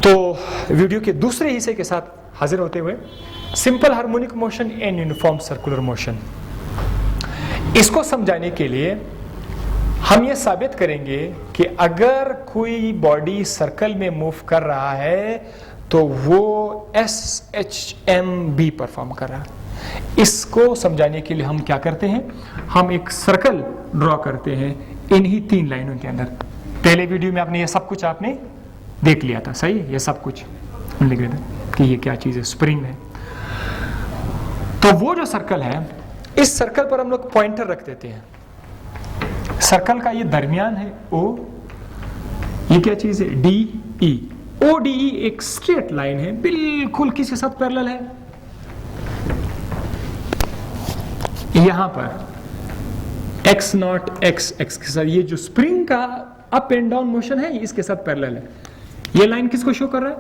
तो वीडियो के दूसरे हिस्से के साथ हाजिर होते हुए, simple harmonic motion and uniform circular motion, इसको समझाने के लिए हम ये साबित करेंगे कि अगर कोई बॉडी सर्कल में मूव कर रहा है तो वो SHMB परफॉर्म कर रहा है। इसको समझाने के लिए हम क्या करते हैं, हम एक सर्कल ड्रॉ करते हैं इन्हीं 3 लाइनों के अंदर। पहले वीडियो में आपने ये सब कुछ आपने देख लिया था, सही है, ये सब कुछ लिख रहे थे कि ये क्या चीज़ है, स्प्रिंग है। तो वो जो सर्कल है, इस सर्कल पर हम लोग पॉइंटर रख देते हैं। सर्कल का ये दरमियान है O, ये क्या चीज़ है DE। ODE एक स्ट्रेट लाइन है, बिल्कुल किसके साथ पैरेलल है, यहां पर x0 x के साथ। ये जो स्प्रिंग का अप एंड डाउन मोशन है, इसके साथ पैरेलल है। ये लाइन किसको शो कर रहा है,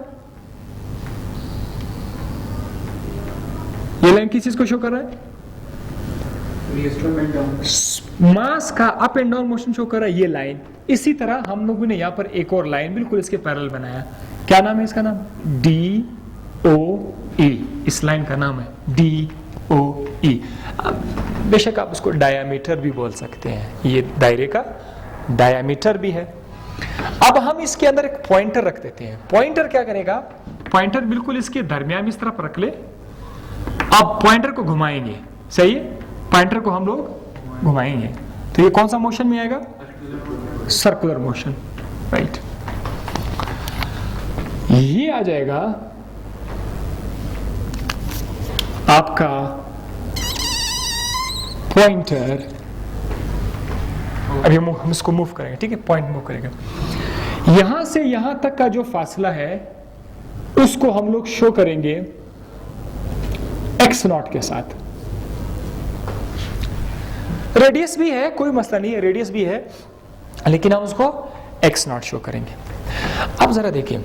ये लाइन किस चीज को शो कर रहा है, मास का up and down motion show कर रहा है ये लाइन। इसी तरह हम लोगों ने यहां पर एक और लाइन बिल्कुल इसके पैरेलल बनाया। क्या नाम है इसका, नाम DOE। इस लाइन का नाम है DOE। बेशक आप उसको डायामीटर भी बोल सकते हैं, ये दायरे का डायामीटर भी है। अब हम इसके अंदर एक पॉइंटर रख देते हैं। पॉइंटर क्या करेगा, पॉइंटर बिल्कुल इसके दरमियान इस तरफ रख ले। अब पॉइंटर को घुमाएंगे, सही है, पॉइंटर को हम लोग घुमाएंगे तो ये कौन सा मोशन में आएगा, सर्कुलर मोशन, राइट। ये आ जाएगा आपका पॉइंटर। अभी हम इसको मूव करेंगे, ठीक है, पॉइंट मूव करेगा। यहां से यहां तक का जो फासला है उसको हम लोग शो करेंगे x0 के साथ। रेडियस भी है, कोई मसला नहीं है, रेडियस भी है, लेकिन हम उसको x0 शो करेंगे। अब जरा देखिए,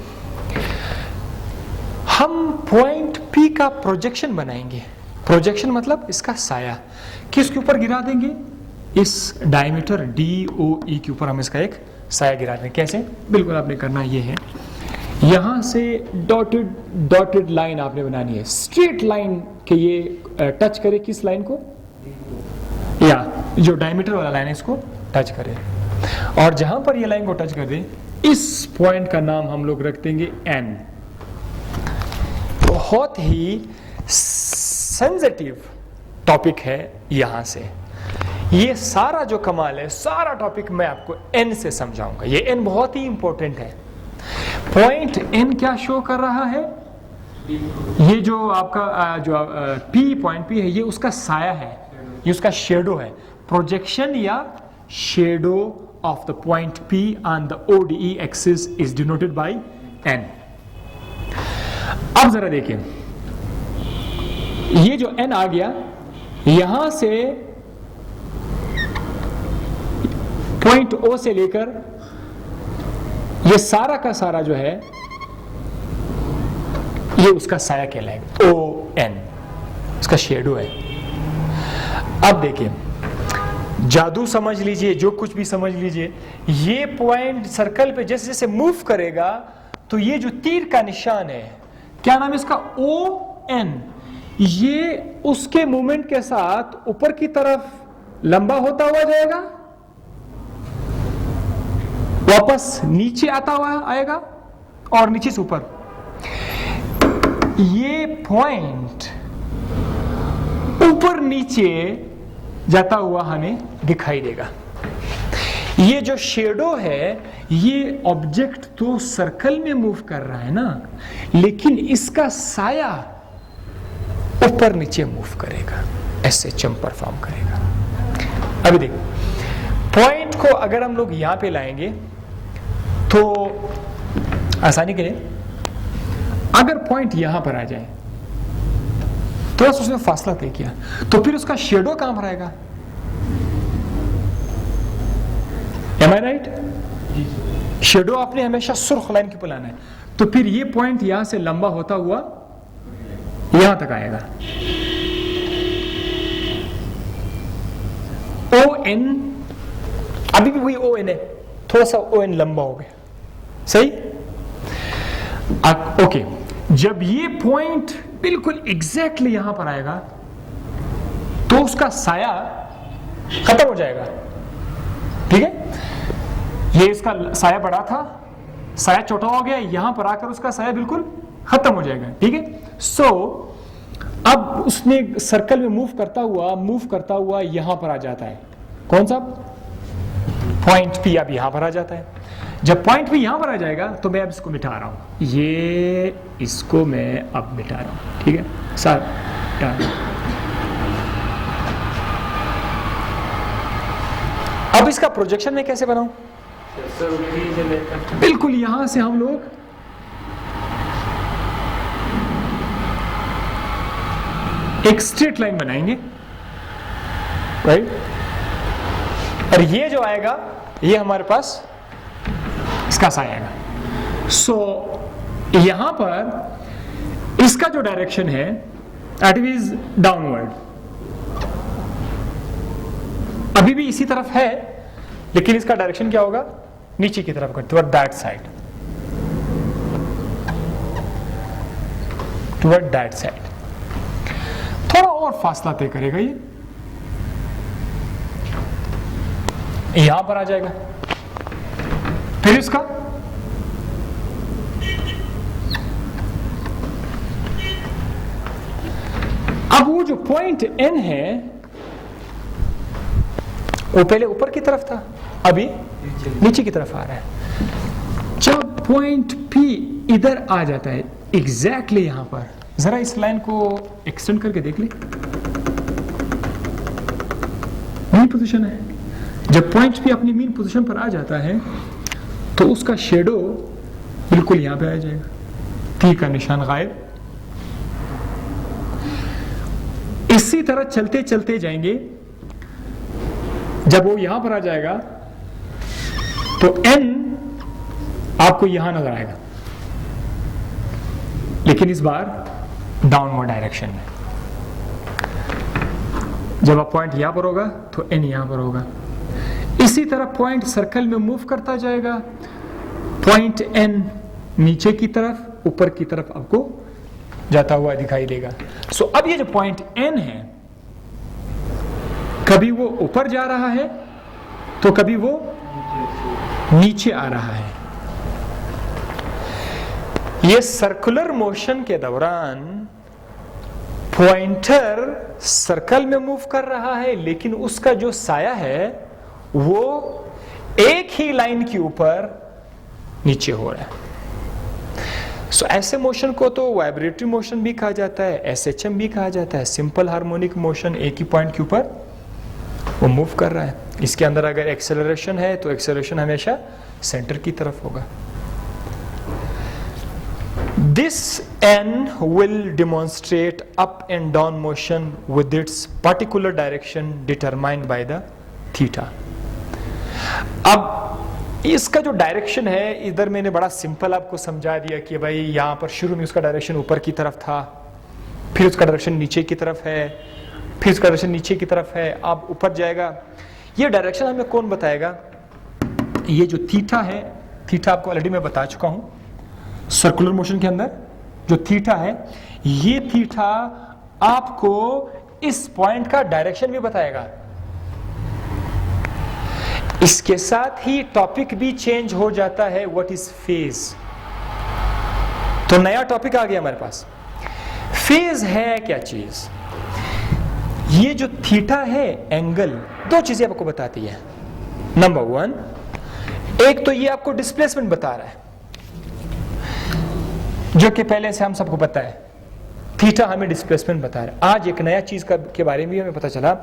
हम पॉइंट P का प्रोजेक्शन बनाएंगे। प्रोजेक्शन मतलब इसका साया किसके ऊपर गिरा देंगे, इस डायमीटर DOE के ऊपर हम इसका एक साया गिरा देंगे। कैसे, बिल्कुल आपने करना ये है, यहां से डॉटेड लाइन आपने बनानी है, स्ट्रेट लाइन के ये टच करे किस लाइन को, या जो डायमीटर वाला लाइन है इसको टच करे। और जहां पर ये लाइन को टच कर दे, इस पॉइंट का नाम हम लोग रख देंगे N। बहुत ही सेंसिटिव टॉपिक है। यहां से ये सारा जो कमाल है, सारा टॉपिक मैं आपको N से समझाऊंगा। ये N बहुत ही इंपॉर्टेंट है। पॉइंट N क्या शो कर रहा है, ये जो आपका जो पॉइंट P है, ये उसका साया है, ये उसका शेडो है। प्रोजेक्शन या shadow of the point P on the ODE axis is denoted by N। अब जरा देखिए, ये जो N आ गया, यहां से पॉइंट O से लेकर ये सारा का सारा जो है ये उसका साया कहलाएगा, ON उसका शेडो है। अब देखिए, जादू समझ लीजिए, जो कुछ भी समझ लीजिए, ये पॉइंट सर्कल पे जैसे जैसे मूव करेगा तो ये जो तीर का निशान है, क्या नाम है इसका, ON, ये उसके मूवमेंट के साथ ऊपर की तरफ लंबा होता हुआ जाएगा, वापस नीचे आता हुआ आएगा और नीचे से ऊपर। ये पॉइंट ऊपर नीचे जाता हुआ हमें दिखाई देगा। ये जो शेडो है, ये ऑब्जेक्ट तो सर्कल में मूव कर रहा है ना, लेकिन इसका साया ऊपर नीचे मूव करेगा, SHM परफॉर्म करेगा। अभी देखो, पॉइंट को अगर हम लोग यहां पे लाएंगे तो आसानी के लिए, अगर पॉइंट यहां पर आ जाए तो उसने फासला तय किया, तो फिर उसका शेडो कहां पर आएगा, Am I right? शेडो आपने हमेशा सुर्ख लाइन के ऊपर लाना है, तो फिर ये पॉइंट यहां से लंबा होता हुआ यहां तक आएगा। ON, अभी भी वही ON है, थोड़ा सा ON लंबा हो गया, सही। ओके, जब ये पॉइंट बिल्कुल एग्जैक्टली यहां पर आएगा तो उसका साया खत्म हो जाएगा। ठीक है, ये इसका साया बड़ा था, साया छोटा हो गया, यहां पर आकर उसका साया बिल्कुल खत्म हो जाएगा। ठीक है, सो अब उसने सर्कल में मूव करता हुआ यहां पर आ जाता है। कौन सा पॉइंट पी अब यहां पर आ जाता है। जब पॉइंट पी यहां पर आ जाएगा तो मैं अब इसको मिटा रहा हूं, ये इसको मैं अब मिटा रहा हूं। ठीक है सर, अब इसका प्रोजेक्शन मैं कैसे बनाऊं? बिल्कुल यहां से हम लोग एक स्ट्रेट लाइन बनाएंगे, राइट? और ये जो आएगा ये हमारे पास इसका साया आएगा। सो यहां पर इसका जो डायरेक्शन है दैट इज डाउनवर्ड, अभी भी इसी तरफ है, लेकिन इसका डायरेक्शन क्या होगा? नीचे की तरफ, toward that side, toward that side. थोड़ा और फासला तय करेगा, ये यहां पर आ जाएगा, फिर इसका अब वो जो पॉइंट एन है वो पहले ऊपर की तरफ था, अभी नीचे की तरफ आ रहा है। जब पॉइंट पी इधर आ जाता है एग्जैक्टली यहां पर, जरा इस लाइन को एक्सटेंड करके देख ले, मेन पोजीशन है। जब पॉइंट पी अपनी मेन पोजीशन पर आ जाता है तो उसका शेडो बिल्कुल यहां पे आ जाएगा, टी का निशान गायब। इसी तरह चलते चलते जाएंगे, जब वो यहां पर आ जाएगा तो एन आपको यहां नजर आएगा, लेकिन इस बार डाउनवर्ड डायरेक्शन में। जब आप पॉइंट यहां पर होगा तो एन यहां पर होगा। इसी तरह पॉइंट सर्कल में मूव करता जाएगा, पॉइंट एन नीचे की तरफ, ऊपर की तरफ आपको जाता हुआ दिखाई देगा। सो अब ये जो पॉइंट एन है, कभी वो ऊपर जा रहा है तो कभी वो नीचे आ रहा है। ये सर्कुलर मोशन के दौरान पॉइंटर सर्कल में मूव कर रहा है, लेकिन उसका जो साया है वो एक ही लाइन के ऊपर नीचे हो रहा है। सो ऐसे मोशन को तो वाइब्रेटरी मोशन भी कहा जाता है, एसएचएम भी कहा जाता है, सिंपल हार्मोनिक मोशन, एक ही पॉइंट के ऊपर वो मूव कर रहा है। इसके अंदर अगर एक्सेलरेशन है तो एक्सेलरेशन हमेशा सेंटर की तरफ होगा। This N will demonstrate up and down motion with its particular direction determined by the theta. अब इसका जो डायरेक्शन है, इधर मैंने बड़ा सिंपल आपको समझा दिया कि भाई यहां पर शुरू में उसका डायरेक्शन ऊपर की तरफ था, फिर उसका डायरेक्शन नीचे की तरफ है, फिर उसका डायरेक्शन नीचे की तरफ है, अब ऊपर जाएगा। ये डायरेक्शन हमें कौन बताएगा? ये जो थीटा है, थीटा आपको ऑलरेडी मैं बता चुका हूं सर्कुलर मोशन के अंदर जो थीटा है, ये थीटा आपको इस पॉइंट का डायरेक्शन भी बताएगा। इसके साथ ही टॉपिक भी चेंज हो जाता है, व्हाट इज फेज। तो नया टॉपिक आ गया हमारे पास। फेज है क्या चीज? ये जो थीटा है एंगल, दो चीजें आपको बताती है। नंबर वन, एक तो ये आपको डिस्प्लेसमेंट बता रहा है, जो कि पहले से हम सबको पता है, थीटा हमें डिस्प्लेसमेंट बता रहा है। आज एक नया चीज के बारे में हमें पता चला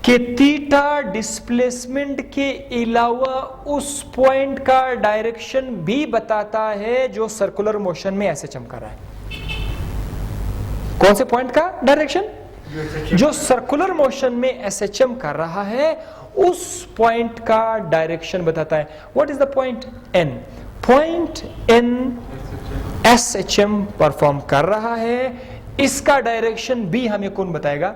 कि थीटा डिस्प्लेसमेंट के अलावा उस पॉइंट का डायरेक्शन भी बताता है जो सर्कुलर मोशन में ऐसे चमका रहा है। कौन से पॉइंट का डायरेक्शन? जो सर्कुलर मोशन में एसएचएम कर रहा है, उस पॉइंट का डायरेक्शन बताता है। What is the point? N. Point N SHM perform कर रहा है, इसका डायरेक्शन भी हमें कौन बताएगा?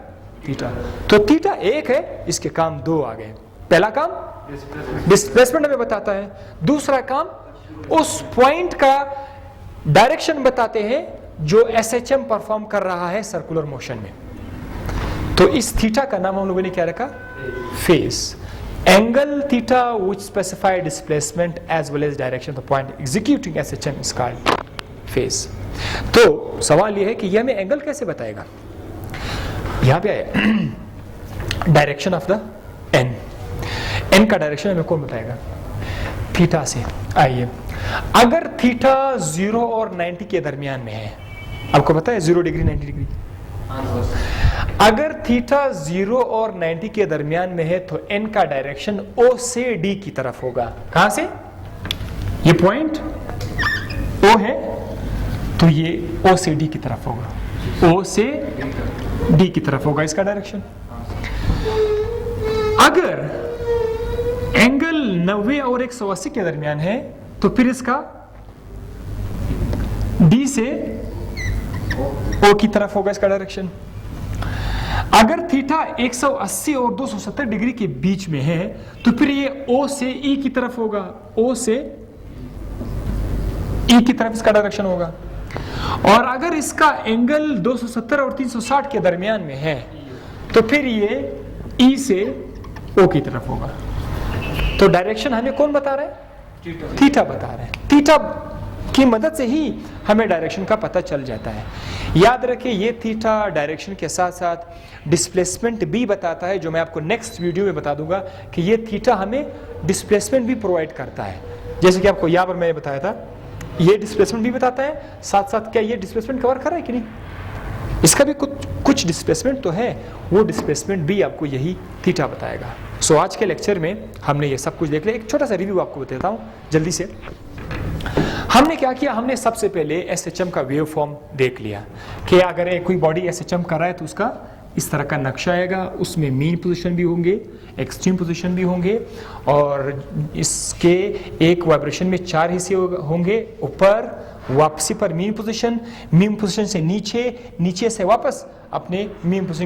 थीटा। तो थीटा एक है, इसके काम दो आ गए। पहला काम डिस्प्लेसमेंट हमें बताता है, दूसरा काम उस पॉइंट का डायरेक्शन बताते हैं जो SHM परफॉर्म कर रहा है सर्कुलर मोशन में। तो इस थीटा का नाम हम लोगों ने क्या रखा? Phase. Angle theta which specify displacement as well as direction of the point executing SHM is called phase। तो सवाल यह है कि यह हमें एंगल कैसे बताएगा? यहां पे आया डायरेक्शन ऑफ द एन का डायरेक्शन हमें कौन बताएगा? थीटा से। आइए, अगर थीटा 0 और 90 के दरमियान में है, आपको पता है 0 डिग्री 90 डिग्री, अगर थीटा 0 और 90 के दरमियान में है तो एन का डायरेक्शन O से D की तरफ होगा। कहां से? ये पॉइंट O है तो ये O से D की तरफ होगा, O से D की तरफ होगा इसका डायरेक्शन। अगर एंगल 90 और 180 के दरमियान है तो फिर इसका D से O की तरफ होगा इसका डायरेक्शन। अगर थीटा 180 और 270 डिग्री के बीच में है तो फिर ये O से E की तरफ होगा, O से E की तरफ इसका डायरेक्शन होगा। और अगर इसका एंगल 270 और 360 के दरमियान में है तो फिर ये E से O की तरफ होगा। तो डायरेक्शन हमें कौन बता रहा है? थीटा बता रहा है। थीटा की मदद से ही हमें डायरेक्शन का पता चल जाता है। याद रखिए, ये थीटा डायरेक्शन के साथ साथ डिस्प्लेसमेंट भी बताता है, जो मैं आपको नेक्स्ट वीडियो में बता दूंगा कि ये थीटा हमें डिस्प्लेसमेंट भी प्रोवाइड करता है। जैसे कि आपको यहाँ पर मैंने बताया था, ये डिस्प्लेसमेंट भी बताता है, साथ साथ क्या ये डिस्प्लेसमेंट कवर कर रहा है कि नहीं, इसका भी कुछ डिस्प्लेसमेंट तो है, वो डिस्प्लेसमेंट भी आपको यही थीटा बताएगा। सो आज के लेक्चर में हमने ये सब कुछ देख लिया। एक छोटा सा रिव्यू आपको बताता हूँ जल्दी से। हमने क्या किया? हमने सबसे पहले SHM का वेव फॉर्म देख लिया कि अगर कोई बॉडी SHM कर रहा है तो उसका इस तरह का नक्शा आएगा, उसमें मीन पोजीशन भी होंगे, एक्सट्रीम पोजीशन भी होंगे, और इसके एक वाइब्रेशन में 4 हिस्से होंगे। ऊपर वापसी पर मीन पोजीशन से नीचे, नीचे से वापस अपने मीन पोजीशन